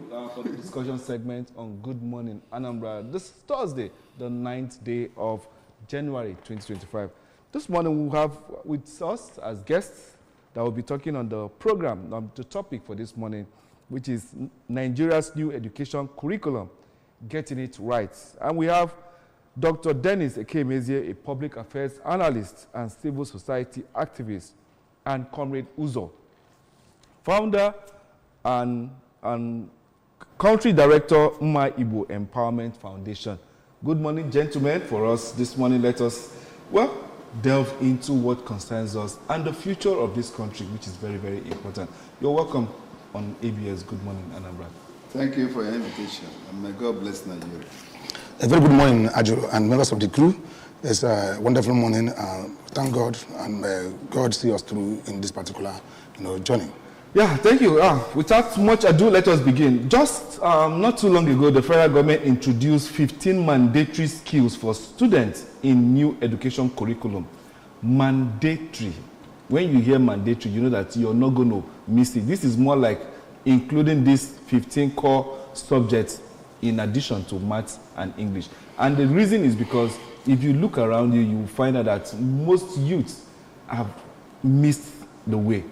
for the discussion segment on Good Morning Anambra. This Thursday, the 9th day of January 2025. This morning we have with us as guests that will be talking on the program, the topic for this morning, which is Nigeria's new education curriculum, getting it right. And we have Dr. Dennis Ekemezie, a public affairs analyst and civil society activist, and Comrade Uzo, founder and country director, Mma Igbo Empowerment Foundation. Good morning, gentlemen. For us this morning, let us, delve into what concerns us and the future of this country, which is very, very important. You're welcome on ABS Good Morning Anambra. Thank you for your invitation, and may God bless Nigeria. A very good morning, Ajo, and members of the crew. It's a wonderful morning. Thank God, and God see us through in this particular, journey. Yeah, thank you. Without much ado, let us begin. Just not too long ago, the federal government introduced 15 mandatory skills for students in new education curriculum. Mandatory. When you hear mandatory, you know that you're not going to miss it. This is more like including these 15 core subjects in addition to maths and English. And the reason is because if you look around you, you will find out that most youths have missed the way.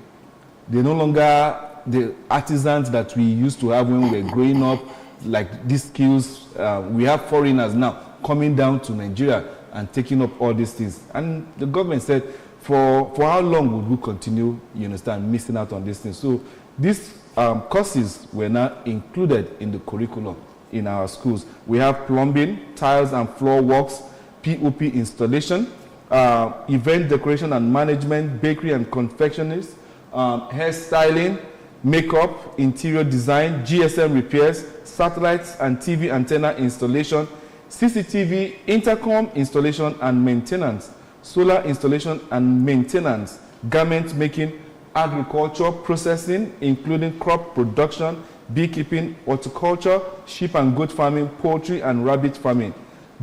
They're no longer the artisans that we used to have when we were growing up, like these skills. We have foreigners now coming down to Nigeria and taking up all these things. And the government said, for how long would we continue, missing out on these things? So these courses were now included in the curriculum in our schools. We have plumbing, tiles and floor works, POP installation, event decoration and management, bakery and confectioneries, hairstyling, makeup, interior design, GSM repairs, satellites and TV antenna installation, CCTV, intercom installation and maintenance, solar installation and maintenance, garment making, agriculture, processing, including crop production, beekeeping, horticulture, sheep and goat farming, poultry and rabbit farming,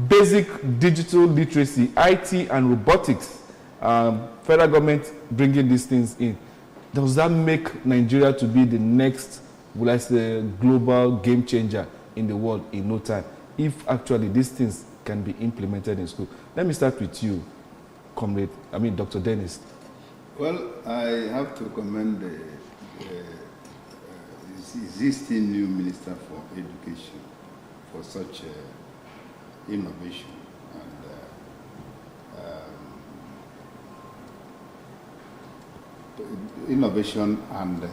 basic digital literacy, IT and robotics. Federal government bringing these things in. Does that make Nigeria to be the next, global game changer in the world in no time, if actually these things can be implemented in school? Let me start with you, Dr. Dennis. Well, I have to commend the existing new Minister for Education for such innovation and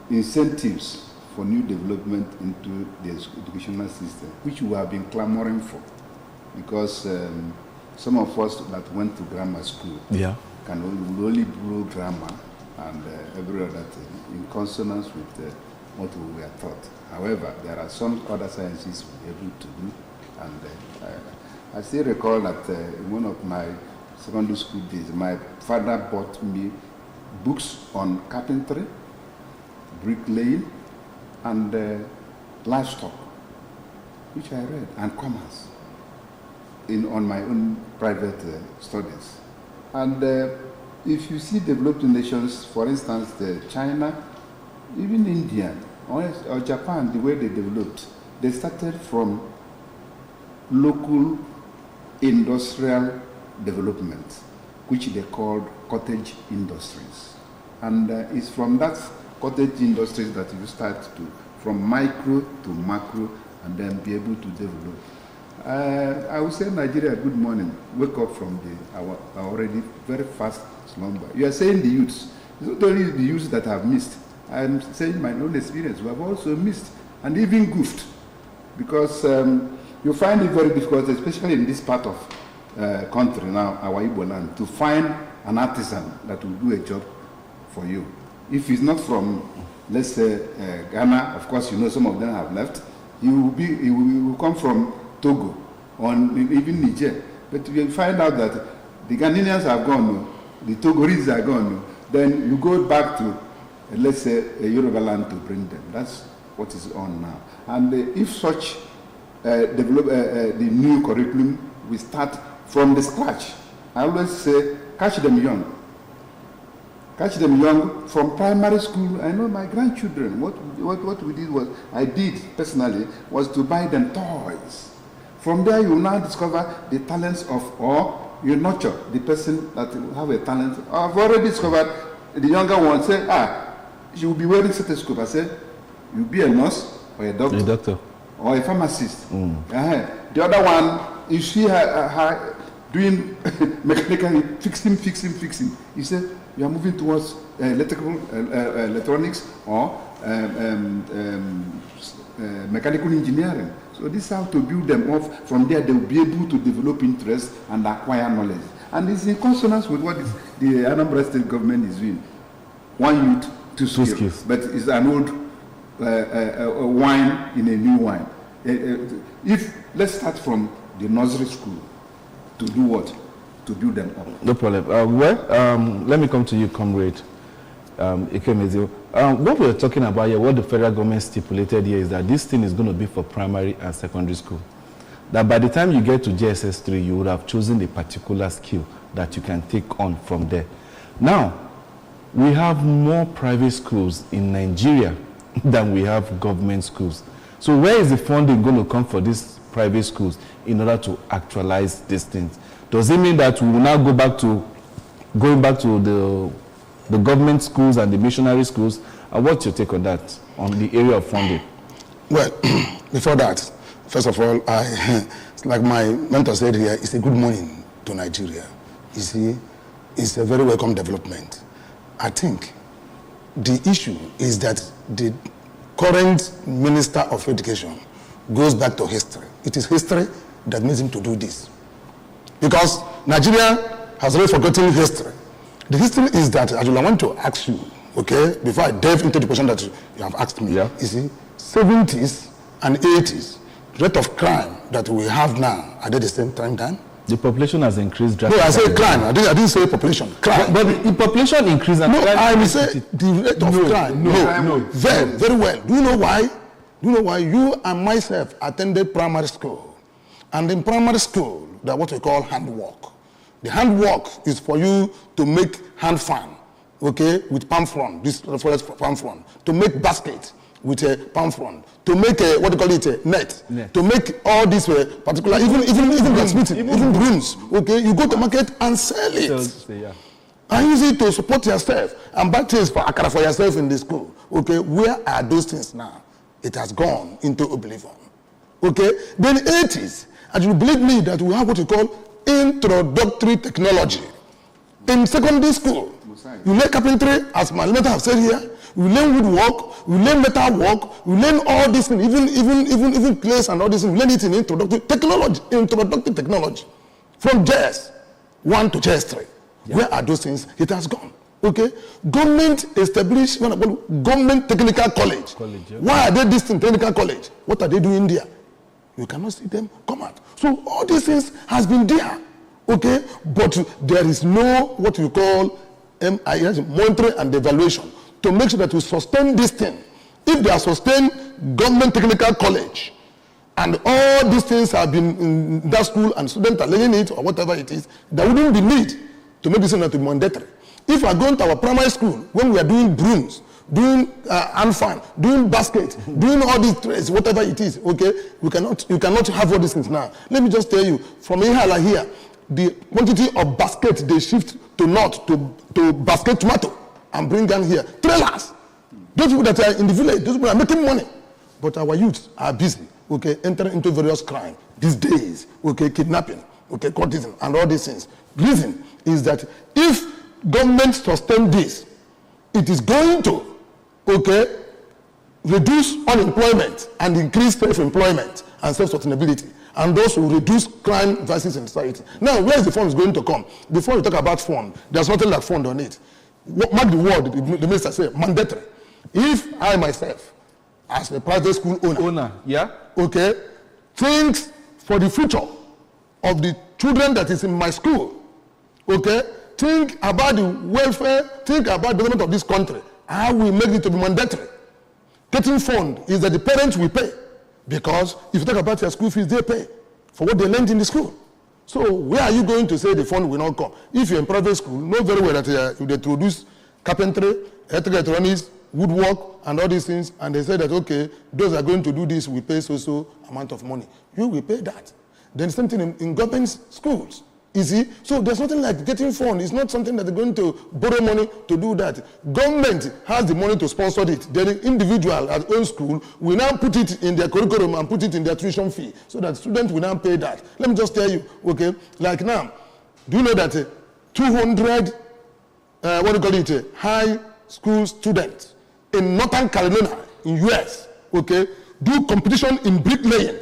incentives for new development into the educational system, which we have been clamoring for, because some of us that went to grammar school can only do grammar and every other thing in consonance with what we were taught. However, there are some other sciences we are able to do, and I still recall that in one of my secondary school days, my father bought me books on carpentry, bricklaying, and livestock, which I read, and commerce on my own private studies. And if you see developed nations, for instance, China, even India or Japan, the way they developed, they started from local industrial development, which they called cottage industries. And it's from that cottage industries that you start to, from micro to macro, and then be able to develop. I would say, Nigeria, good morning. Wake up from our already very fast slumber. You are saying the youths. It's not only the youths that have missed. I'm saying my own experience. We have also missed and even goofed, because you find it very difficult, especially in this part of country now, our Igbo land, to find an artisan that will do a job for you. If he's not from, let's say, Ghana, of course, some of them have left. He will come from Togo or even Niger. But you find out that the Ghanaians have gone, the Togolese are gone. Then you go back to, let's say, Yoruba land to bring them. That's what is on now. And if such develop the new curriculum, we start from the scratch. I always say, catch them young. catch them young from primary school. I know my grandchildren. What we did was, I did personally, was to buy them toys. From there, you now discover the talents of, or you nurture the person that will have a talent. I've already discovered the younger one say, she will be wearing stethoscope. I said, you'll be a nurse or a doctor. Or a pharmacist. The other one, you see her doing mechanical, fixing. You say, you are moving towards electronics or mechanical engineering. So this is how to build them up. From there, they will be able to develop interest and acquire knowledge. And it's in consonance with what the Anambra State government is doing. One youth, two skills. But it's an old wine in a new wine. Let's start from the nursery school to do what? To build them up. No problem. Let me come to you, comrade Ikemezio. What we're talking about here, what the federal government stipulated here is that this thing is going to be for primary and secondary school. That by the time you get to JSS3, you would have chosen a particular skill that you can take on from there. Now, we have more private schools in Nigeria than we have government schools. So where is the funding going to come for these private schools in order to actualize these things? Does it mean that we will now going back to the government schools and the missionary schools? And what's your take on that, on the area of funding? Well, before that, first of all, like my mentor said here, it's a good morning to Nigeria. You see, it's a very welcome development. I think the issue is that the current Minister of Education goes back to history. It is history that makes him to do this. Because Nigeria has already forgotten history. The history is that, I want to ask you, okay, before I delve into the question that you have asked me, you see, 70s and 80s, the rate of crime that we have now, are they the same time then? The population has increased drastically. No, I said crime. I didn't say population. Crime. But the population increased and crime. No, I will say the rate of crime. No. Very well. Do you know why? Do you know why? You and myself attended primary school. And in primary school, that's what we call handwork. The handwork is for you to make hand fan, okay, with palm frond, this forest palm frond, to make basket with a palm frond, to make a, what do you call it, a net. To make all these particular, even blacksmithing, even brooms, okay, you go to market and sell it. And use it to support yourself and buy things for akara for yourself in the school. Okay, where are those things now? It has gone into oblivion. Okay, then 80s, and you believe me that we have what we call introductory technology. In secondary school, you learn carpentry, as my mentor have said here, we learn woodwork, we learn metal work, we learn all these things, even clays and all these things, we learn it in introductory technology. From JS 1 to JS 3. Where are those things? It has gone. Okay? Government established government technical college. Why are they this in technical college? What are they doing there? You cannot see them come out. So all these things has been there. Okay? But there is no what we call monitoring and evaluation to make sure that we sustain this thing. If they are sustained government technical college and all these things have been in that school and students are learning it or whatever it is, there wouldn't be need to make this thing to be mandatory. If we are going to our primary school, when we are doing brooms, doing hand-fan, doing basket, doing all these trades, whatever it is, okay, you cannot have all these things now. Let me just tell you, from Ihala here, the quantity of basket they shift to north to basket tomato and bring down here. Trailers. Those people that are in the village, those people are making money. But our youths are busy, okay, entering into various crime these days, okay, kidnapping, okay, courtesan, and all these things. Reason is that if government sustain this, it is going to, okay, reduce unemployment and increase self-employment and self-sustainability. And those will reduce crime versus in society. Now, where is the funds going to come? Before we talk about fund, there's nothing like fund on it. Mark the word, the minister said, mandatory. If I myself, as a private school owner, okay, think for the future of the children that is in my school, okay, think about the welfare, think about the development of this country, how we make it to be mandatory. Getting fund is that the parents will pay. Because if you talk about your school fees, they pay for what they learned in the school. So where are you going to say the fund will not come? If you're in private school, know very well that if they introduce carpentry, electronics, woodwork, and all these things, and they say that, okay, those are going to do this, we pay so amount of money. You will pay that. Then same thing in government schools. You see? So there's nothing like getting fund. It's not something that they're going to borrow money to do that. Government has the money to sponsor it. Then the individual at own school will now put it in their curriculum and put it in their tuition fee so that students will now pay that. Let me just tell you, okay, like now, do you know that 200, high school students in Northern Carolina in US, okay, do competition in bricklaying.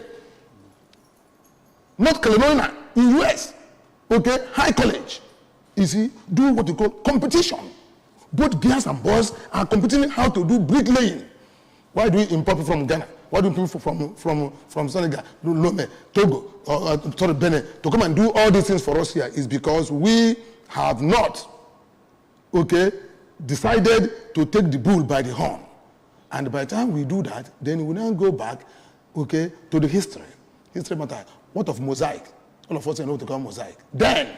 North Carolina in US. Okay, high college, you see, do what you call competition. Both girls and boys are competing how to do bricklaying. Why do we import people from Ghana? Why do we people from Senegal, Lome, Togo, or Benin to come and do all these things for us here? Is because we have not, okay, decided to take the bull by the horn. And by the time we do that, then we now go back, okay, to the history. History matter. What of mosaic? All of us know what to call mosaic. Then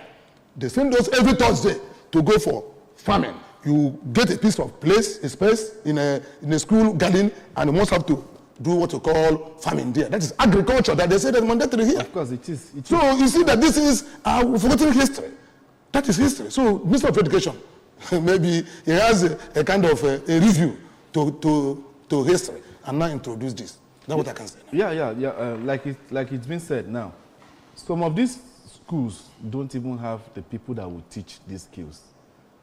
they send us every Thursday to go for farming. You get a piece of place, a space in a school garden, and you must have to do what you call farming there. That is agriculture that they say that's mandatory here. Of course, it is. So you see that this is forgotten history. That is history. So Minister of Education, maybe he has a kind of a review to history and now introduce this. That's what I can say. Yeah. Like it's been said now. Some of these schools don't even have the people that will teach these skills.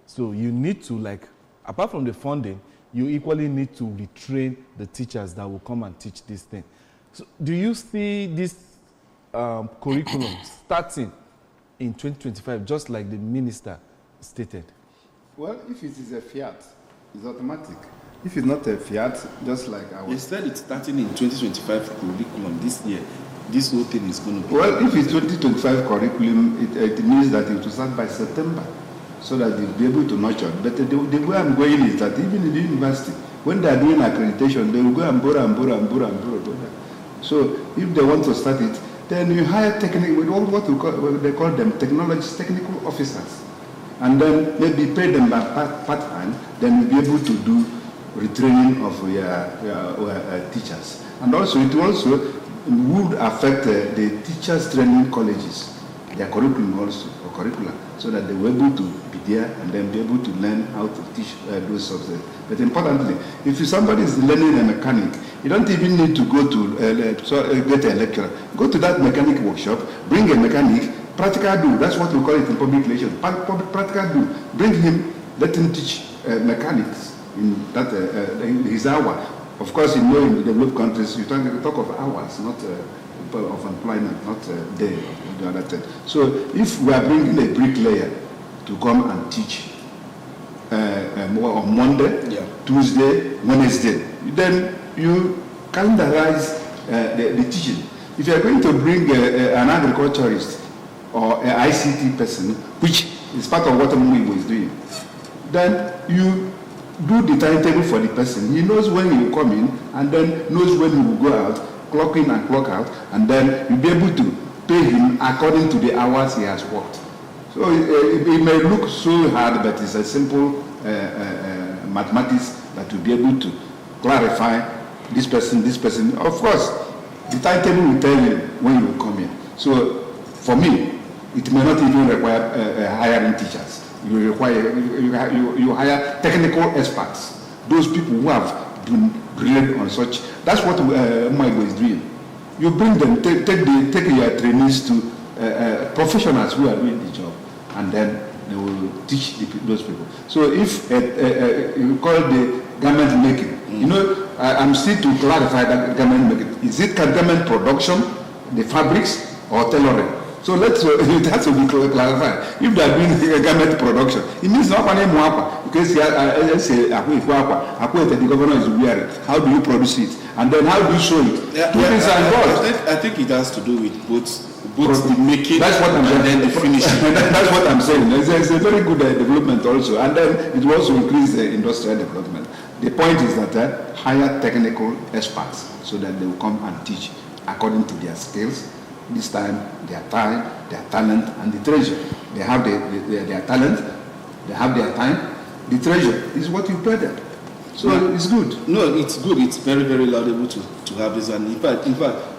So you need to, like, apart from the funding, you equally need to retrain the teachers that will come and teach this thing. So do you see this curriculum starting in 2025, just like the minister stated? Well, if it is a fiat, it's automatic. If it's not a fiat, just like I was... Instead, it's starting in 2025 curriculum this year. This whole thing is going to be... Well, if it's 2025 curriculum, it means that it will start by September, so that they'll be able to nurture. But the way I'm going is that even in the university, when they are doing accreditation, they will go and borrow. So if they want to start it, then you hire they call them technical officers. And then maybe pay them by part-time, then you'll be able to do retraining of your teachers. And also, it also would affect the teachers training colleges, their curriculum also, or curricula, so that they were able to be there and then be able to learn how to teach those subjects. But importantly, if somebody is learning a mechanic, you don't even need to go to get a lecturer. Go to that mechanic workshop, bring a mechanic, practical do. That's what we call it in public relations. Practical do. Bring him, let him teach mechanics in that his hour. Of course, in the developed countries, you talk of hours, not of employment, not day or the other thing. So if we are bringing a bricklayer to come and teach on Monday, Tuesday, Wednesday, then you calendarize the teaching. If you are going to bring an agriculturist or an ICT person, which is part of what Mwibo is doing, then you do the timetable for the person. He knows when he will come in and then knows when he will go out, clock in and clock out, and then you'll be able to pay him according to the hours he has worked. So it may look so hard, but it's a simple mathematics that will be able to clarify this person. Of course, the timetable will tell you when you will come in. So for me, it may not even require hiring teachers. You hire technical experts, those people who have been drilled on such. That's what Mwibo is doing. You bring them, take your trainees to professionals who are doing the job, and then they will teach those people. So if you call the garment making, I'm still to clarify that garment making. Is it garment production, the fabrics, or tailoring? So it has to be clarified. If they are doing garment production, it means not only Mwapa, because the governor is wearing. How do you produce it? And then how do you show it? I think it has to do with both the making. That's what I'm saying. And then the finishing. That's what I'm saying. It's a very good development also. And then it will also increase the industrial development. The point is that hire technical experts so that they will come and teach according to their skills. This time, their time, their talent, and the treasure. They have their talent, they have their time, the treasure is what you pay them. So it's good. No, it's good. It's very, very laudable to have this. And in fact,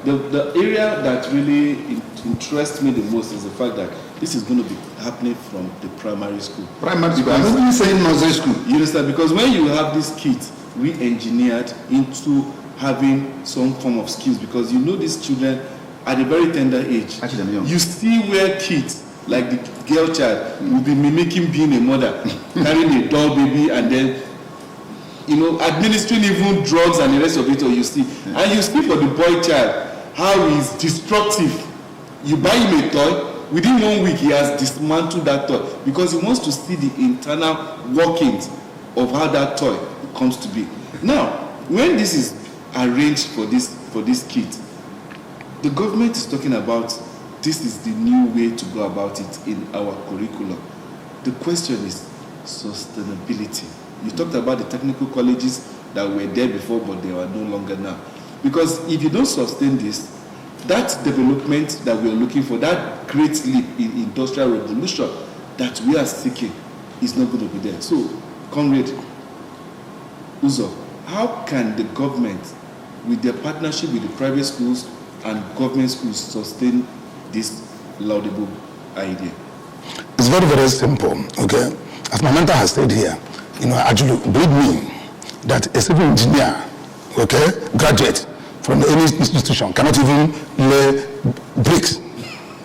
the area that really interests me the most is the fact that this is going to be happening from the primary school. Primary school. I'm not even saying nursery school. You understand? Because when you have these kids re-engineered into having some form of skills, because you know these children at a very tender age, you see where kids like the girl child will be mimicking being a mother, carrying a doll baby, and then administering even drugs and the rest of it, or you see. And you speak for the boy child, how he's destructive. You buy him a toy, within 1 week he has dismantled that toy because he wants to see the internal workings of how that toy comes to be. Now, when this is arranged for these kids, the government is talking about this is the new way to go about it in our curriculum. The question is sustainability. You talked about the technical colleges that were there before, but they are no longer now. Because if you don't sustain this, that development that we are looking for, that great leap in industrial revolution that we are seeking is not going to be there. So, Comrade Uzo, how can the government, with their partnership with the private schools and government schools, sustain this laudable idea? It's very, very simple, okay? As my mentor has said here, actually, believe me, that a civil engineer, okay, graduate from any institution cannot even lay bricks.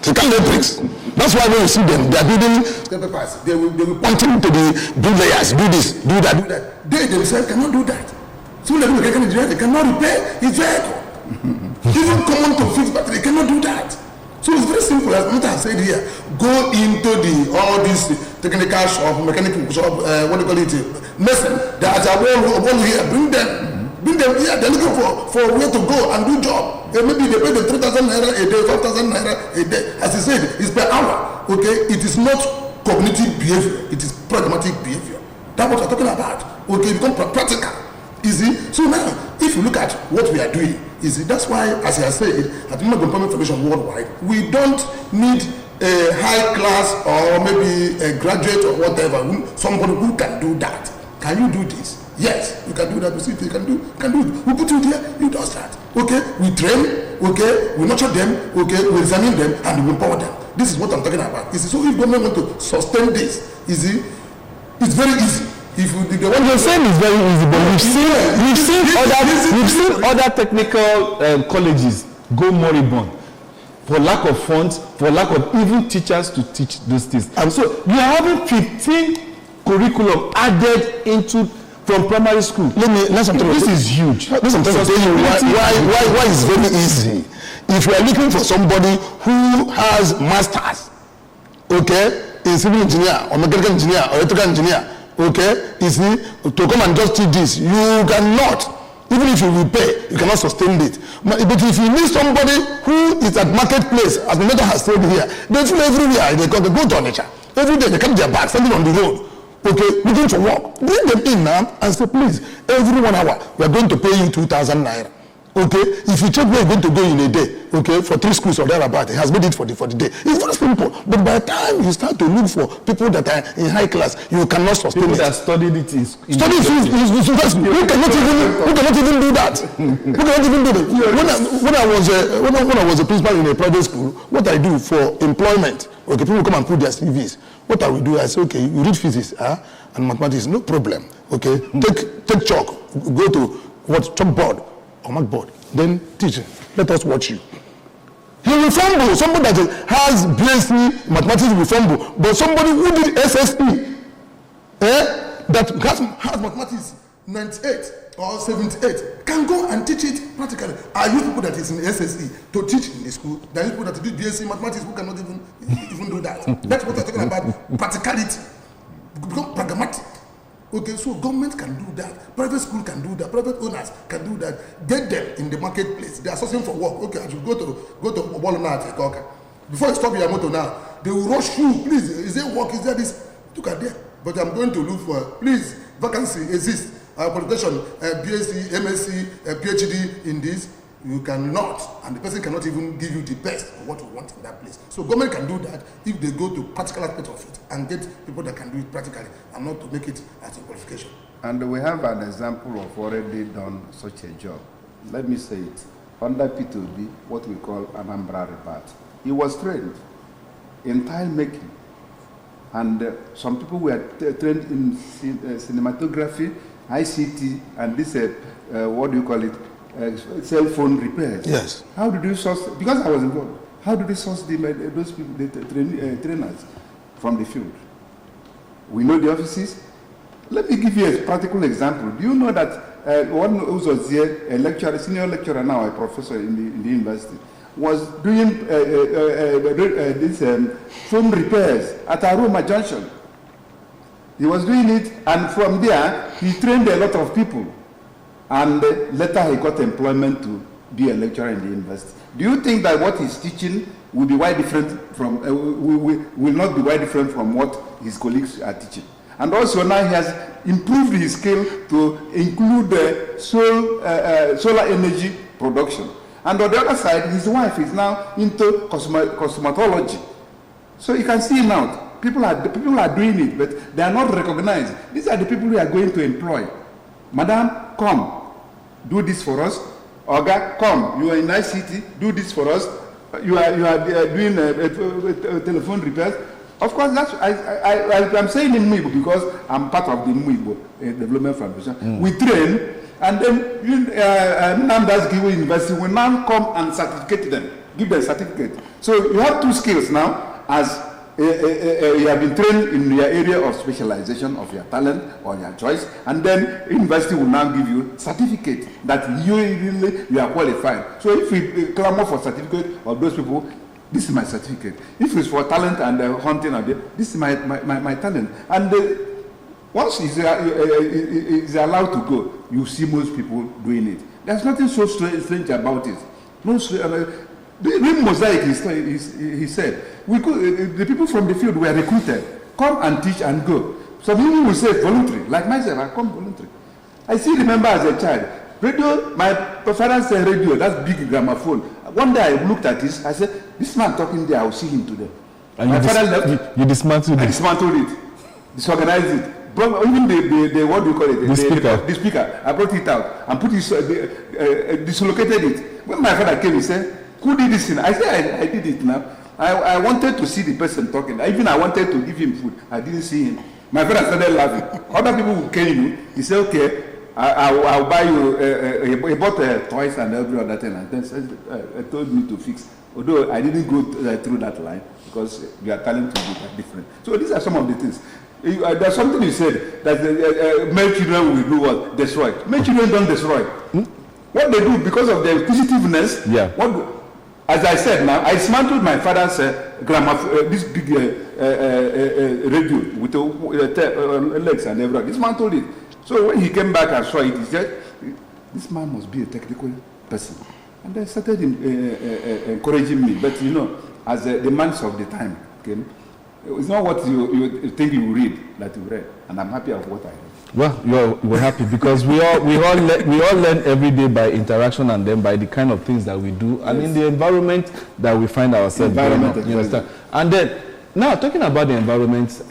They can't lay bricks. That's why when you see them, they are building papers. They will pointing to the bricklayers, do this, do that, do that. They themselves cannot do that. So the mechanical engineer, they cannot repair his vehicle. Even common to fix battery, they cannot do that. So it's very simple, as Mr. has said here. Go into all these technical shop, mechanical shop, what do you call it, medicine. There's a wall here, bring them here. They're looking for a way to go and do job. Maybe they pay them 3,000 naira a day, 5,000 naira a day. As he said, it's per hour. Okay, it is not cognitive behavior, it is pragmatic behavior. That's what we're talking about. Okay, become practical. Easy. So now, if you look at what we are doing, easy. That's why, as I said, at Women Employment Foundation worldwide, we don't need a high class or maybe a graduate or whatever, somebody who can do that. Can you do this? Yes, you can do that. We see you can do it. We put you there, you do that. Okay, we train, okay, we nurture them, okay, we examine them, and we empower them. This is what I'm talking about. Easy. So if government want to sustain this, easy, it's very easy. If the one you're saying is very easy, but we've seen other technical colleges go moribund for lack of funds, for lack of even teachers to teach those things. And so we are having 15 curriculum added into from primary school. This is huge. Listen, tell you why it's very easy. If you are looking for somebody who has masters, okay, in civil engineer or mechanical engineer or electrical engineer, okay, you see, to come and just teach this, you cannot. Even if you will pay, you cannot sustain it. But if you need somebody who is at marketplace, as the mentor has said here, they feel everywhere. They go to nature. Every day they carry their bags, standing on the road. Okay, looking for work. Bring them in now and say, please, every 1 hour, we are going to pay you 2,000 naira. Okay, if you check where you're going to go in a day, okay, for 3 schools or thereabout, it has made it for the day. It's very simple. But by the time you start to look for people that are in high class, you cannot sustain people it. That studied it is who cannot even do that. Who cannot even do that. When I was a principal in a private school, what I do for employment, okay, people come and put their CVs. What I will do, I say, okay, you read physics and mathematics, no problem. Okay, take chalk, go to chalkboard or markboard, then teach. Let us watch you. He will fumble. Somebody that has BSc mathematics will fumble, but somebody who did SSE, that has mathematics 98 or 78 can go and teach it practically. Are you people that is in SSE to teach in the school? There are people that do BSc mathematics who cannot even do that. That's what we're talking about. Practicality. Become pragmatic. Okay, so government can do that. Private school can do that. Private owners can do that. Get them in the marketplace. They are sourcing for work. Okay, I should go to Obolona. Okay. Before you stop your motor now, they will rush you. Please, is there work? Is there this? Look at them. But I'm going to look for, please, vacancy exists. Qualification, BSc, MSc, PhD in this. you cannot, and the person cannot even give you the best of what you want in that place. So government can do that if they go to practical aspect of it and get people that can do it practically and not to make it as a qualification. And we have an example of already done such a job. Let me say it. Under P2B, what we call Anambra Rebat, he was trained in tile making. And some people were trained in cinematography, ICT, and this, what do you call it, cell phone repairs. Yes. How did you source, because I was involved, how did you source those people, the trainers from the field? We know the offices. Let me give you a practical example. Do you know that one who was here, a lecturer, senior lecturer now, a professor in the university, was doing this phone repairs at Aroma Junction. He was doing it, and from there, he trained a lot of people. And later he got employment to be a lecturer in the university. Do you think that what he's teaching will be quite different from, will not be quite different from what his colleagues are teaching? And also now he has improved his skill to include solar energy production. And on the other side, his wife is now into cosmetology. So you can see now, people are doing it, but they are not recognized. These are the people we are going to employ. Madam, come, do this for us. Oga, come, you are in ICT, do this for us. You are doing telephone repairs. Of course, that's I'm saying in Muibo because I'm part of the Muibo Development Foundation. We train, and then Anambra University will now come and certificate them, give them a certificate. So you have two skills now, as you have been trained in your area of specialization of your talent or your choice, and then university will now give you certificate that you are qualified. So if we clamor for certificate of those people, this is my certificate. If it's for talent and hunting, this is my talent. And once it's allowed to go, you see most people doing it. There's nothing so strange about it. No, the mosaic, he said, the people from the field were recruited. Come and teach and go. Some people will say voluntary, like myself, I come voluntary. I still remember as a child, radio, my father said radio, that's big gramophone. One day I looked at this, I said, this man talking there, I will see him today. And my father left. You dismantled it? I dismantled it, disorganized it. Even the what do you call it? The speaker. I brought it out and put it, dislocated it. When my father came, he said, who did this thing? I said, I did it now. I wanted to see the person talking. Even I wanted to give him food. I didn't see him. My father started laughing. Other people who came, he said, okay, I'll buy you, he bought toys and every other thing, and then told me to fix. Although I didn't go through that line, because your talent will be different. So these are some of the things. There's something you said, that male children will do what? Destroy. Male children don't destroy. What they do, because of their inquisitiveness, as I said now, I dismantled my father's this big radio with the legs and everything. Dismantled it. So when he came back and saw it, he said, this man must be a technical person. And they started encouraging me. But you know, as the demands of the time came, it's not what you think you will read that you read. And I'm happy of what I read. Well, we're happy because we all learn every day by interaction and then by the kind of things that we do and in the environment that we find ourselves. You understand? And then, now talking about the environment,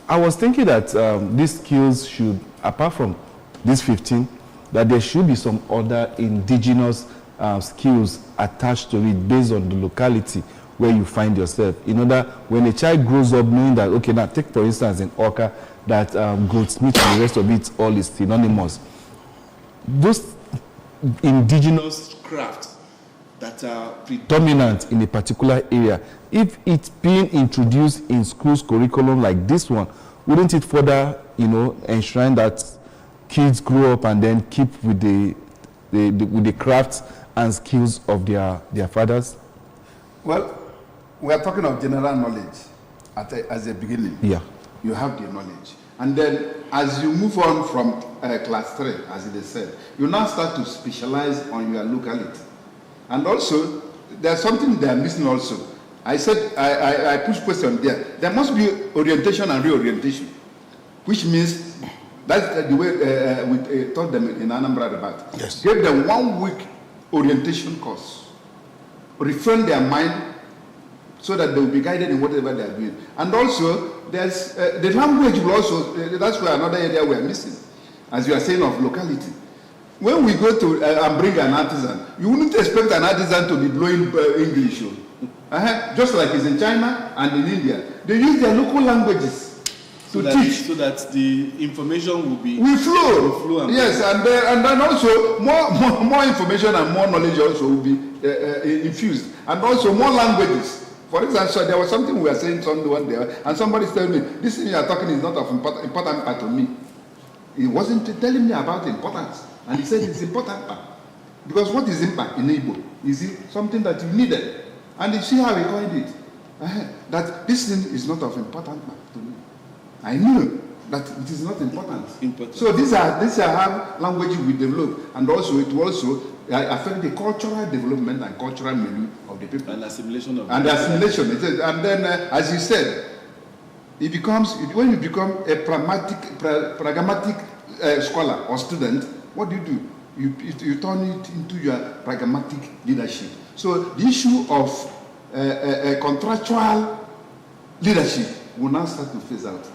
I was thinking that these skills should, apart from these 15, that there should be some other indigenous skills attached to it based on the locality where you find yourself. In order, when a child grows up knowing that, okay, now take for instance in Oka, that goldsmith and the rest of it all is synonymous. Those indigenous crafts that are predominant in a particular area, if it's being introduced in schools curriculum like this one, wouldn't it further, enshrine that kids grow up and then keep with the crafts and skills of their fathers? Well, we are talking of general knowledge as a beginning. Yeah. You have the knowledge. And then as you move on from class 3, as it is said, you now start to specialize on your locality. And also, there's something they are missing also. I said, I push question there. There must be orientation and reorientation, which means that's the way we taught them in Anambra Rebat. Yes. Give them 1 week orientation course. Refrain their mind so that they will be guided in whatever they are doing. And also, there's the language will also, that's where another area we are missing, as you are saying, of locality. When we go to and bring an artisan, you wouldn't expect an artisan to be blowing English. Just like it's in China and in India. They use their local languages to teach. So that the information will flow. Yes, and then also more information and more knowledge also will be infused. And also more languages. For instance, so there was something we were saying one day, and somebody telling me, this thing you are talking is not of important part to me. He wasn't telling me about the importance. And he said it's important part. Because what is impact in Igbo? Is it something that you needed? And you see how he coined it. That this thing is not of important part to me. I knew that it is not important. So these are how language we develop. And also it will also affect the cultural development and cultural milieu of the people. And assimilation of assimilation. And then, as you said, it becomes, when you become a pragmatic scholar or student, what do? You turn it into your pragmatic leadership. So the issue of contractual leadership will now start to phase out.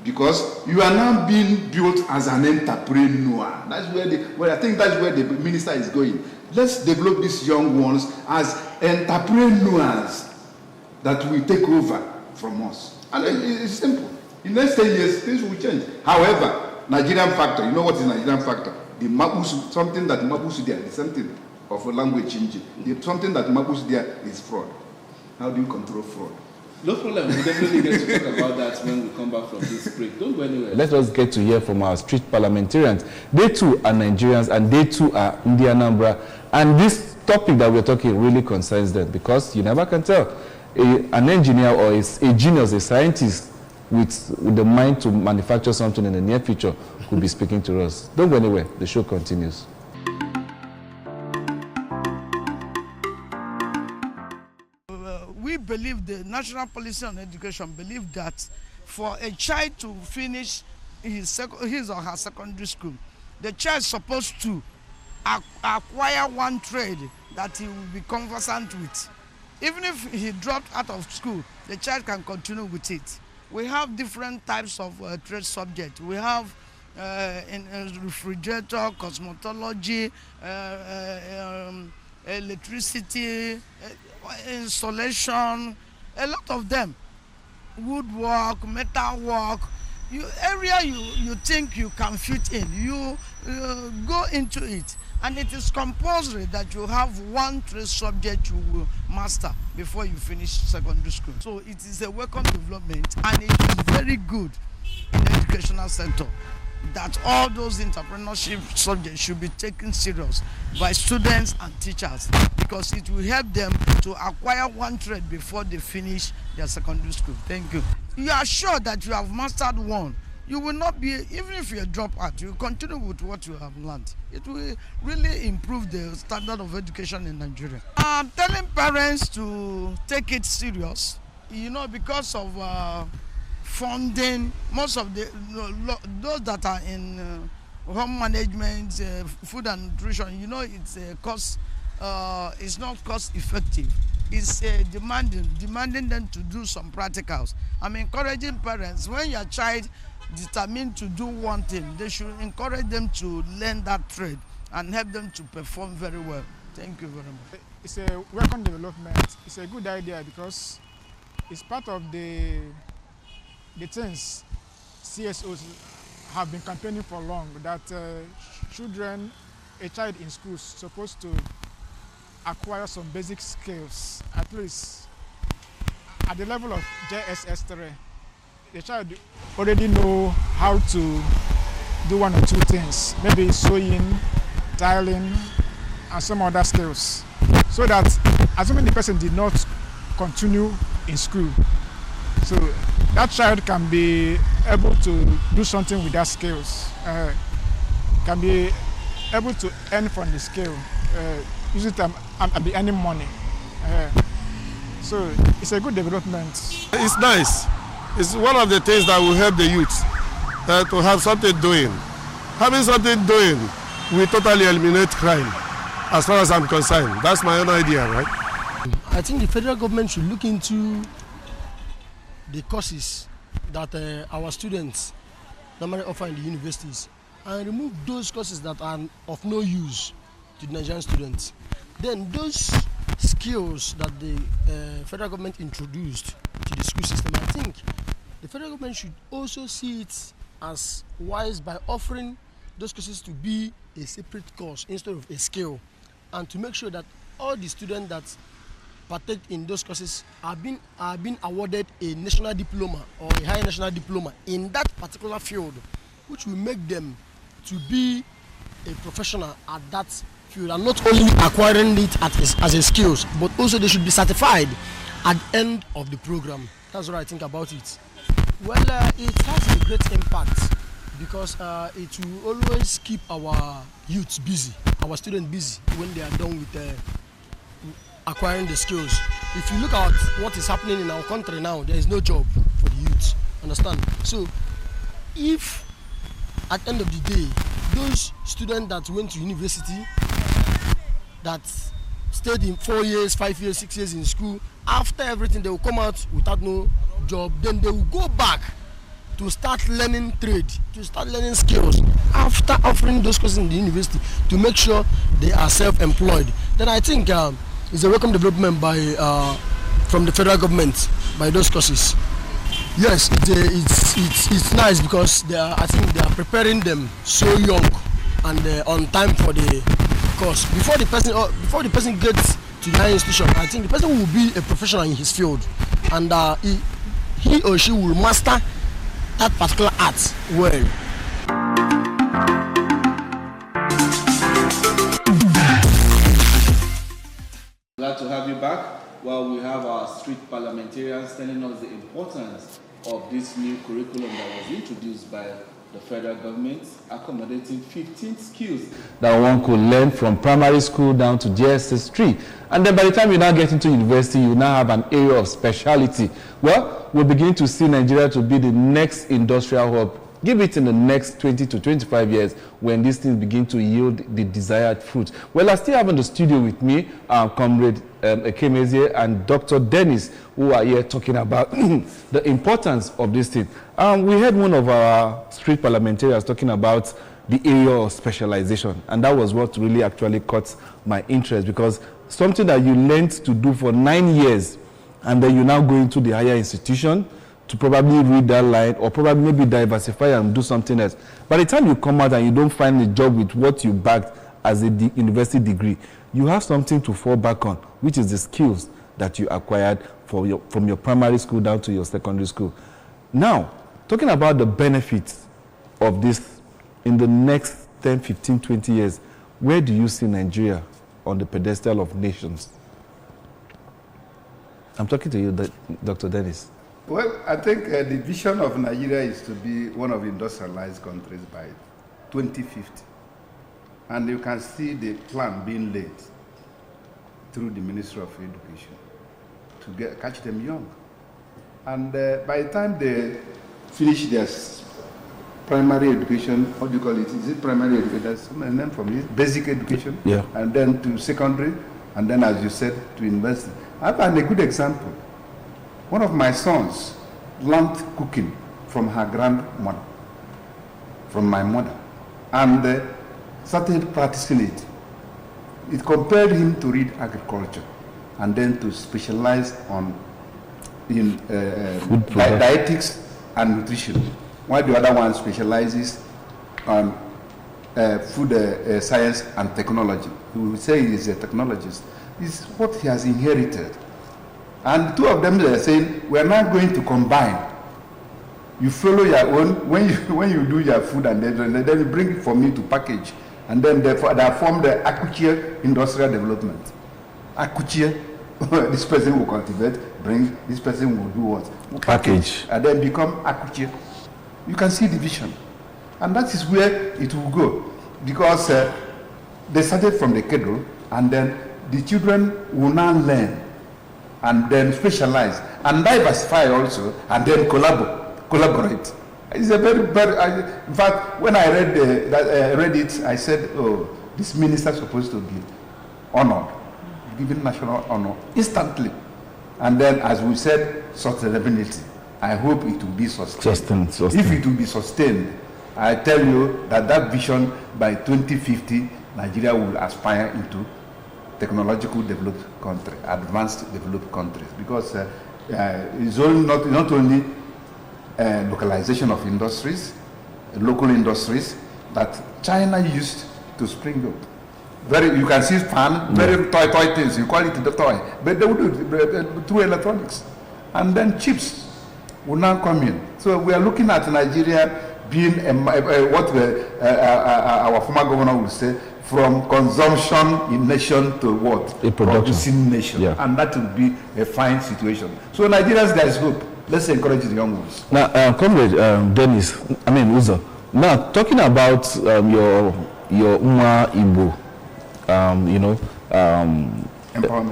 Because you are now being built as an entrepreneur. That's where I think that's where the minister is going. Let's develop these young ones as entrepreneurs that will take over from us. And it's simple. In the next 10 years, things will change. However, Nigerian factor, you know what is Nigerian factor? The Mabusu, something that Mabusu there is something of a language changing. Something that Mabusu there is fraud. How do you control fraud? No problem. We'll definitely get to talk about that when we come back from this break. Don't go anywhere. Let us get to hear from our street parliamentarians. They too are Nigerians and they too are in the Anambra. And this topic that we're talking really concerns them because you never can tell. An engineer or a genius, a scientist with the mind to manufacture something in the near future could be speaking to us. Don't go anywhere. The show continues. We believe, the National Policy on Education believe that for a child to finish his or her secondary school, the child is supposed to acquire one trade that he will be conversant with. Even if he dropped out of school, the child can continue with it. We have different types of trade subjects. We have in refrigerator, cosmetology, electricity, installation, a lot of them. Woodwork, metalwork, area you think you can fit in, you go into it. And it is compulsory that you have one trade subject you will master before you finish secondary school. So it is a welcome development, and it is very good in the educational sector that all those entrepreneurship subjects should be taken serious by students and teachers, because it will help them to acquire one trade before they finish their secondary school. Thank you. You are sure that you have mastered one. You will not be, even if you drop out, you continue with what you have learned. It will really improve the standard of education in Nigeria. I'm telling parents to take it serious, because of funding. Most of those that are in home management, food and nutrition, it's a cost. It's not cost effective. It's demanding them to do some practicals. I'm encouraging parents, when your child determined to do one thing, they should encourage them to learn that trade and help them to perform very well. Thank you very much. It's a welcome development. It's a good idea because it's part of the things CSOs have been campaigning for long, that a child in school is supposed to acquire some basic skills, at least at the level of JSS 3. The child already know how to do one or two things, maybe sewing, tiling, and some other skills. So that assuming the person did not continue in school, so that child can be able to do something with that skills, can be able to earn from the skill, use it and be earning money. So it's a good development. It's nice. It's one of the things that will help the youth to have something doing. Having something doing will totally eliminate crime. as far as I'm concerned. That's my own idea, right? I think the federal government should look into the courses that our students normally offer in the universities and remove those courses that are of no use to the Nigerian students. Then those skills that the federal government introduced to the school system, I think the federal government should also see it as wise by offering those courses to be a separate course instead of a skill, and to make sure that all the students that partake in those courses are being awarded a national diploma or a higher national diploma in that particular field, which will make them to be a professional at that field, and not only acquiring it as a skills, but also they should be certified at the end of the program. That's what I think about it. Well, it has a great impact because it will always keep our youths busy, our students busy when they are done with acquiring the skills. If you look at what is happening in our country now, there is no job for the youth. Understand? So, if at the end of the day, those students that went to university, that stayed in 4 years, 5 years, 6 years in school, after everything they will come out without no job, then they will go back to start learning trade, to start learning skills after offering those courses in the university to make sure they are self-employed. Then I think it's a welcome development by from the federal government by those courses. Yes, it's nice because I think they are preparing them so young and on time for the course. Before the person gets to the higher institution, I think the person will be a professional in his field, and he or she will master that particular art well. Glad to have you back. Well, we have our street parliamentarians telling us the importance of this new curriculum that was introduced by the federal government, accommodating 15 skills that one could learn from primary school down to JSS 3. And then by the time you now get into university, you now have an area of speciality. Well, we're beginning to see Nigeria to be the next industrial hub. Give it in the next 20 to 25 years when these things begin to yield the desired fruit. Well, I still have in the studio with me Comrade Ekemezie and Dr. Dennis, who are here talking about the importance of this thing. We had one of our street parliamentarians talking about the area of specialization, and that was what really actually caught my interest, because something that you learned to do for 9 years, and then you now go into the higher institution to probably read that line or probably maybe diversify and do something else. By the time you come out and you don't find a job with what you backed as a university degree, you have something to fall back on, which is the skills that you acquired from your primary school down to your secondary school. Now, talking about the benefits of this in the next 10, 15, 20 years, where do you see Nigeria on the pedestal of nations? I'm talking to you, Dr. Dennis. Well, I think the vision of Nigeria is to be one of the industrialized countries by 2050. And you can see the plan being laid through the Ministry of Education to catch them young. And by the time they finish their primary education, what do you call it? Is it primary education? That's a name from it. Basic education. Yeah. And then to secondary, and then, as you said, to university. I find a good example. One of my sons learned cooking from her grandmother, from my mother, and started practicing it. It compelled him to read agriculture and then to specialize in dietetics and nutrition, while the other one specializes on food science and technology. We would say he's a technologist. It's what he has inherited. And two of them are saying, we are now going to combine. You follow your own, when you do your food, and then you bring it for me to package. And then they form the Akuchia Industrial Development. Akuchia, this person will cultivate, bring, this person will do what? Package. And then become Akuchia. You can see the vision. And that is where it will go. Because they started from the cradle, and then the children will now learn, and then specialize, and diversify also, and then collaborate. It's a very, in fact, when I read it, I said, oh, this minister is supposed to be honored, given national honor instantly. And then, as we said, sustainability. I hope it will be sustained. If it will be sustained, I tell you that vision by 2050, Nigeria will aspire into technological developed country, advanced developed countries, because it's not only localization of industries, local industries that China used to spring up. You can see fan, very toy things, you call it the toy, but they will do it through electronics. And then chips will now come in. So we are looking at Nigeria being what our former governor would say, from consumption in nation to what? A producing nation. Yeah. And that will be a fine situation. So Nigerians, there is hope. Let's encourage the young ones. Now, Comrade Uzo, now talking about your Umma Igbo,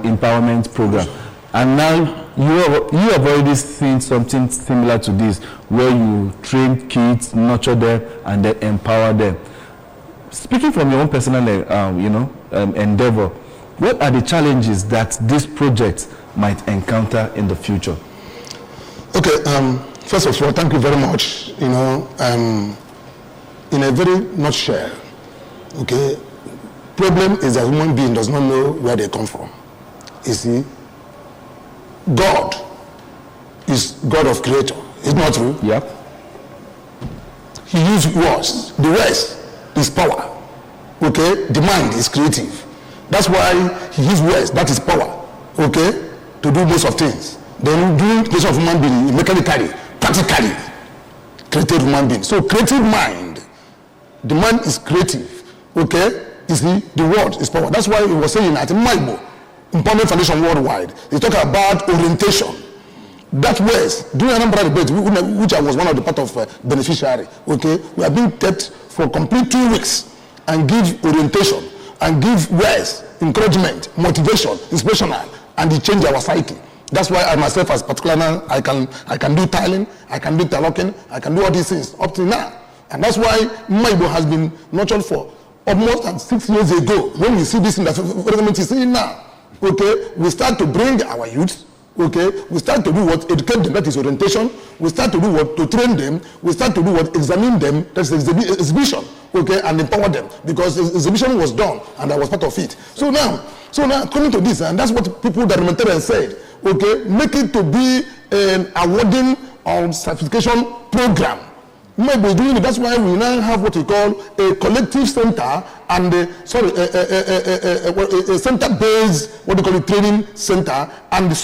empowerment program. And now you have already seen something similar to this, where you train kids, nurture them, and then empower them. Speaking from your own personal, endeavor, what are the challenges that this project might encounter in the future? Okay. First of all, thank you very much. In a very nutshell, okay. Problem is that human being does not know where they come from. You see, God is God of creator. Is not true? Yeah. He used words. The rest is power. Okay? The mind is creative. That's why he used words. That is power. Okay? To do most of things. Then doing the of human being mechanically, practically created human being. So creative mind. The mind is creative. Okay? You see, the word is power. That's why he was saying at Maibo, Empowerment Foundation Worldwide, they talk about orientation. That was during Anambra debate, which I was one of the part of beneficiary. Okay, we have been kept for complete 2 weeks and give orientation and give words, encouragement, motivation, inspirational, and it change our psyche. That's why I myself, as particular, I can do tiling, I can do interlocking, I can do all these things up to now, and that's why Maibo has been nurtured for almost 6 years ago. When we see this in the government is saying now, okay, we start to bring our youth. Okay, we start to do what? Educate them, that is orientation. We start to do what? To train them. We start to do what? Examine them, that's exhibition. Okay, and empower them. Because exhibition was done and I was part of it. So now coming to this, and that's what people that humanitarian said, okay, make it to be an awarding or certification program. Maybe doing it. That's why we now have what we call a collective center and a center-based, what we call it, training center and the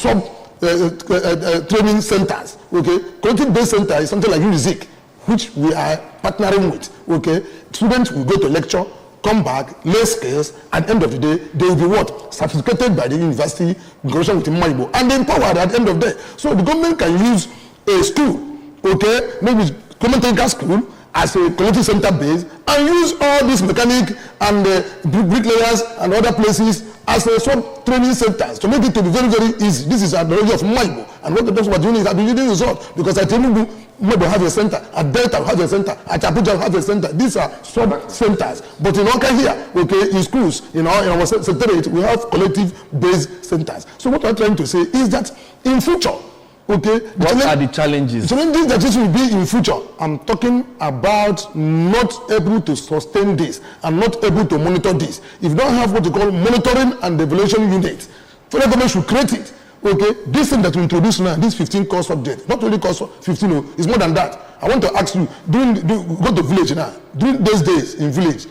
training centers. Okay, collective-based center is something like UNIZIC, which we are partnering with. Okay, students will go to lecture, come back, lay skills. At the end of the day, they will be what? Certificated by the university in connection with Maibo, and empowered at the end of the day. So the government can use a school, okay, maybe Community school as a collective center base and use all these mechanic and bricklayers and other places as a sub training centers to make it to be very, very easy. This is at the area of Maibo, and what the people are doing is at the leading result, because at Tinubu, Maibo have a center, at Delta have a center, at Abuja have a center. These are sub centers. But in Oka here, okay, in schools, in our secretariat, we have collective based centers. So what I'm trying to say is that in future, okay, what are the challenges? Challenges that this will be in future. I'm talking about not able to sustain this and not able to monitor this. If you don't have what you call monitoring and evaluation unit, federal government should create it. Okay, this thing that we introduce now, this 15 core subject, not only core 15, it's more than that. I want to ask you, go to village now. During those days in village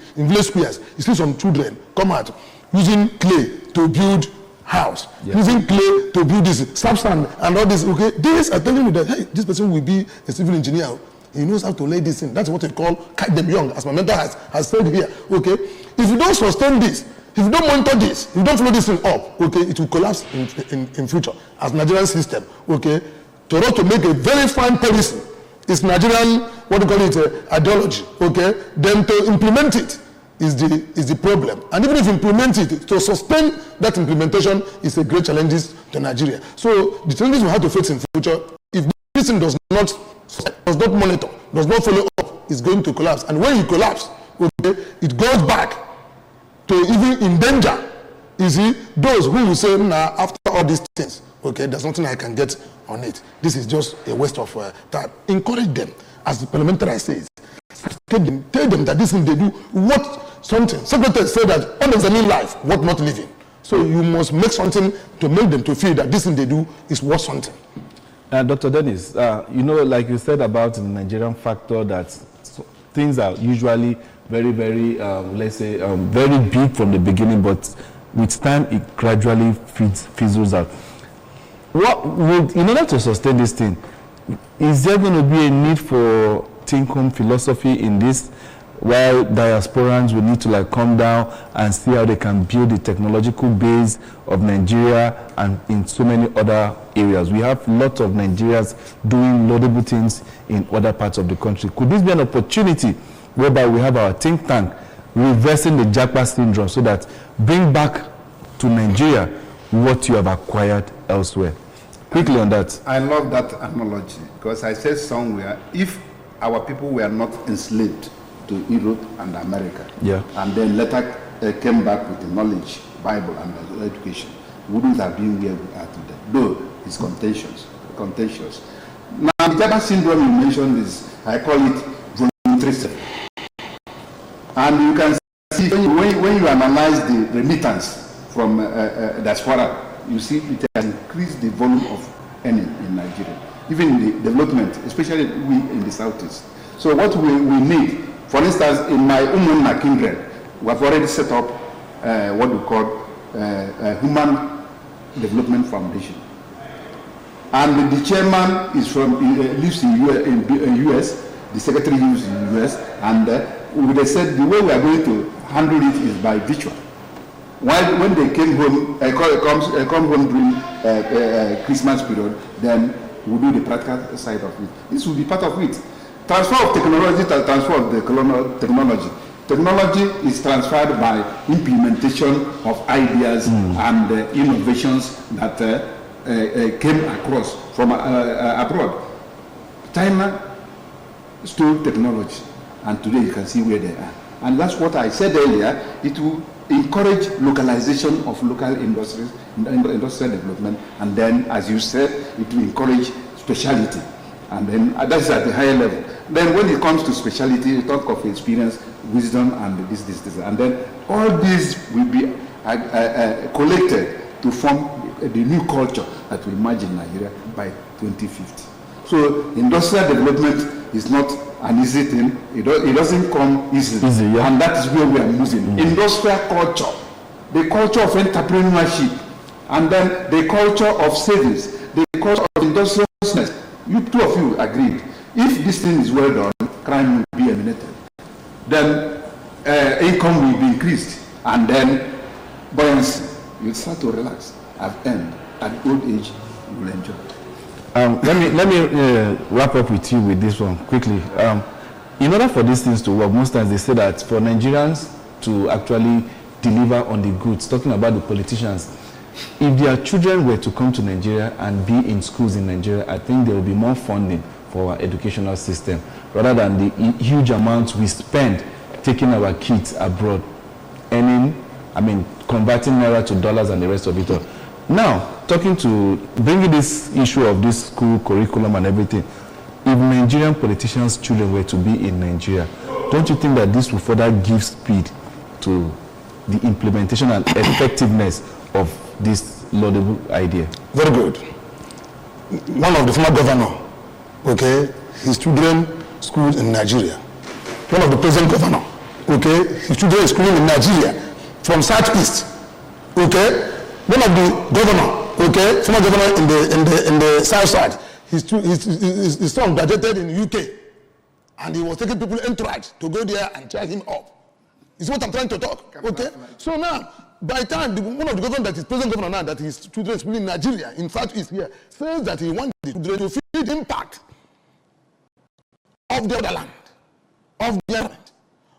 squares, you see some children come out using clay to build house, using clay to build this substance and all this. Okay, these are telling me that hey, this person will be a civil engineer. He knows how to lay this in. That's what we call kite them young, as my mentor has said here. Okay, if you don't sustain this, if you don't monitor this, if you don't follow this thing up, okay, it will collapse in future as Nigerian system. Okay, to us to make a very fine policy, it's Nigerian, what do you call it, ideology. Okay, then to implement it is the problem. And even if you implement it, to sustain that implementation is a great challenge to Nigeria. So the challenges we have to face in future, if this thing does not monitor, does not follow up, it's going to collapse. And when it collapses, okay, it goes back to even endanger You see, those who will say, nah, after all these things, okay, there's nothing I can get on it. This is just a waste of time. Encourage them, as the parliamentary says. Tell them that this thing they do, what something. Secretary said that all is in life, what not living. So you must make something to make them to feel that this thing they do is worth something. Dr. Dennis, you know, like you said about the Nigerian factor, that things are usually very, very, let's say, very big from the beginning, but with time it gradually fizzles out. What would, in order to sustain this thing, is there going to be a need for think home philosophy in this, while diasporans will need to like come down and see how they can build the technological base of Nigeria and in so many other areas? We have lots of Nigerians doing laudable things in other parts of the country. Could this be an opportunity whereby we have our think tank reversing the Japa syndrome so that bring back to Nigeria what you have acquired elsewhere? Quickly on that. I love that analogy, because I said somewhere, if our people were not enslaved to Europe and America, and then later came back with the knowledge, Bible and education, wouldn't have been where we are today. Though it's contentious. Now, the Japa syndrome you mentioned is, I call it voluntary. And you can see when you analyze the remittance from diaspora, you see it has increased the volume of earning in Nigeria, even in the development, especially we in the southeast. So what we need, for instance, in my Umunna kindred, we have already set up what we call Human Development Foundation. And the chairman is lives in US, the secretary lives in the US, and they said the way we are going to handle it is by virtual. While when they came home, come home during Christmas period, then we'll do the practical side of it. This will be part of it. Transfer of technology, transfer of the technology. Technology is transferred by implementation of ideas and innovations that came across from abroad. China stole technology, and today you can see where they are. And that's what I said earlier. It will encourage localization of local industries, industrial development, and then, as you said, it will encourage speciality. And then that's at the higher level. Then when it comes to speciality, you talk of experience, wisdom, and this. And then all these will be collected to form the new culture that will emerge in Nigeria by 2050. So industrial development is not an easy thing. It doesn't come easily. And that is where we are moving. Industrial culture, the culture of entrepreneurship, and then the culture of savings, the culture of industriousness. You two of you agreed. If this thing is well done, crime will be eliminated. Then income will be increased, and then buoyancy. You'll start to relax. At old age, you will enjoy. Let me wrap up with you with this one quickly. In order for these things to work, most times they say that for Nigerians to actually deliver on the goods, talking about the politicians, if their children were to come to Nigeria and be in schools in Nigeria, I think there will be more funding for our educational system, rather than the huge amounts we spend taking our kids abroad, converting naira to dollars and the rest of it all. Now, bringing this issue of this school curriculum and everything, if Nigerian politicians' children were to be in Nigeria, don't you think that this will further give speed to the implementation and effectiveness of this laudable idea? Very good. One of the former governor, okay, his children schooled in Nigeria. One of the present governor, okay, his children schooling in Nigeria from Southeast, okay. One of the governor, okay, former governor in the South Side, his son graduated in the UK, and he was taking people entourage to go there and try him up. Is what I'm trying to talk, okay? So now, by the time one of the governors that is present governor now, that his children is in Nigeria, in Southeast here, says that he wants the children to feel the impact of the other land,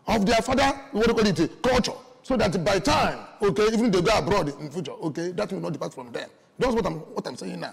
of their father, what do you call it, culture. So that by time, okay, even if they go abroad in future, okay, that will not depart from them. That's what I'm saying now.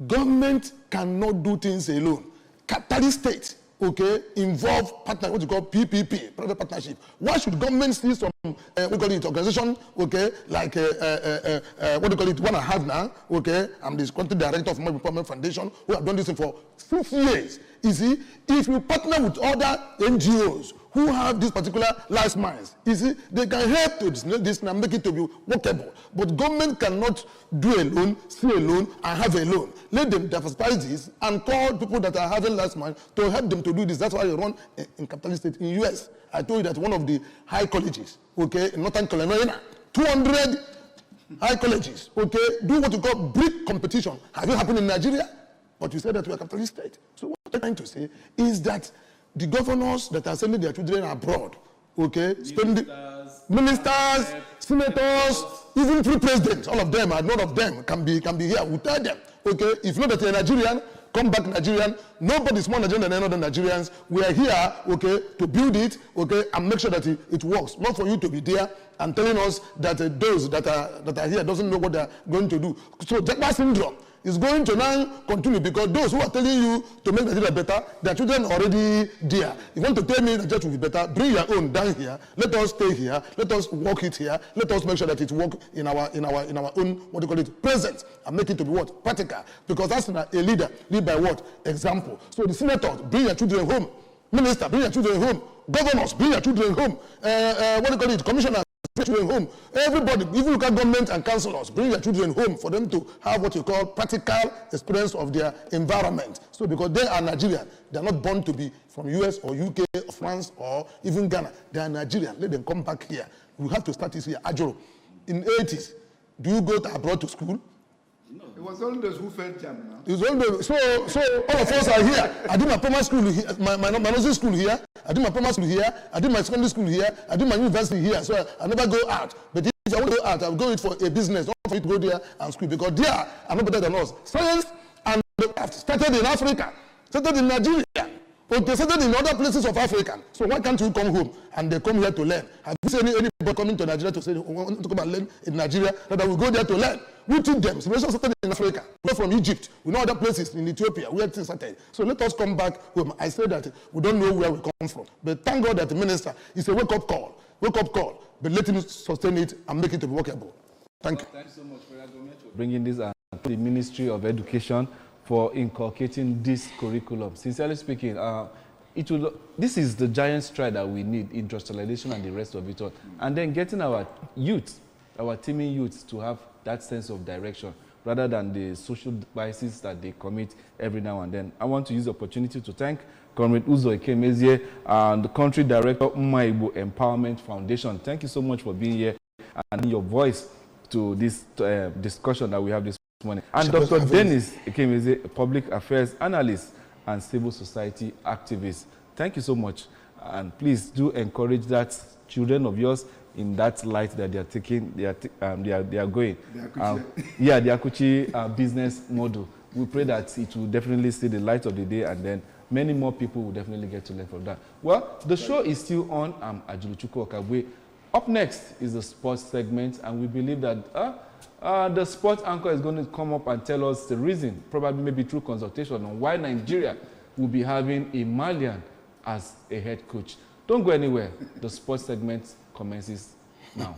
Government cannot do things alone. Capitalist state okay, involve partner, what you call PPP, private partnership? Why should government see some, we call it organization, okay, like, what do you call it, one I have now, okay, I'm the country director of my Empowerment Foundation, who have done this thing for 6 years. You see, if you partner with other NGOs who have this particular last miles, you see, they can help to this and make it to be workable. But government cannot do a loan, see a loan, and have a loan. Let them diversify this and call people that are having last mile to help them to do this. That's why you run in capitalist state in US. I told you that one of the high colleges, okay, in Northern Carolina, 200 high colleges, okay, do what you call brick competition. Have it happened in Nigeria? But you said that we are a capitalist state. So what I'm trying to say is that the governors that are sending their children abroad, okay, ministers, senators, even three presidents, all of them, and none of them can be here. We tell them, okay, if not that you're Nigerian, come back Nigerian. Nobody's more Nigerian than any other Nigerians. We are here, okay, to build it, okay, and make sure that it works. Not for you to be there and telling us that those that are here doesn't know what they're going to do. So that syndrome is going to now continue because those who are telling you to make Nigeria better, their children are already there. If you want to tell me that Nigeria will be better, bring your own down here. Let us stay here. Let us work it here. Let us make sure that it works in our own, what do you call it, presence, and make it to be what? Practical. Because that's a leader. Lead by what? Example. So the senators, bring your children home. Minister, bring your children home. Governors, bring your children home. What do you call it? Commissioners, children home. Everybody, even local government and councillors, bring their children home for them to have what you call practical experience of their environment. So because they are Nigerian, they are not born to be from US or UK or France or even Ghana. They are Nigerian. Let them come back here. We have to start this here. Ajoro, in the 80s, do you go abroad to school? No. It was only those who felt jam now. It was only so all of us are here. I did my primary school here, my nursery school here. I did my primary school here. I did my secondary school here. I did my university here. So I never go out. But if I want to go out, I'll go it for a business, not for you to go there and school. Because they are not better than us. Science and craft started in Africa, started in Nigeria. Okay, started in other places of Africa. So why can't you come home and they come here to learn? Have you seen anybody coming to Nigeria to say, we want to come and learn in Nigeria? That we go there to learn. We teach them. Civilization started in Africa. We're from Egypt. We know other places in Ethiopia where things started. So let us come back home. I say that we don't know where we come from. But thank God that the minister is a wake-up call. Wake-up call. But let him sustain it and make it workable. Thank you. Thank you so much for bringing this to the Ministry of Education for inculcating this curriculum. Sincerely speaking, this is the giant stride that we need, industrialization and the rest of it all. And then getting our youth, our teeming youth to have that sense of direction rather than the social biases that they commit every now and then. I want to use the opportunity to thank Comrade Uzo Ikemezie and the country director Umaibu Empowerment Foundation. Thank you so much for being here and your voice to this discussion that we have this morning. And Dr. Dennis Ikemezie, a public affairs analyst and civil society activist. Thank you so much. And please do encourage that children of yours in that light that they are taking, they are going. The Akuchi business model. We pray that it will definitely see the light of the day, and then many more people will definitely get to learn from that. Well, the show is still on. I'm Ajuluchuku Okabwe. Up next is the sports segment, and we believe that the sports anchor is going to come up and tell us the reason, probably maybe through consultation, on why Nigeria will be having a Malian as a head coach. Don't go anywhere. The sports segment commences now.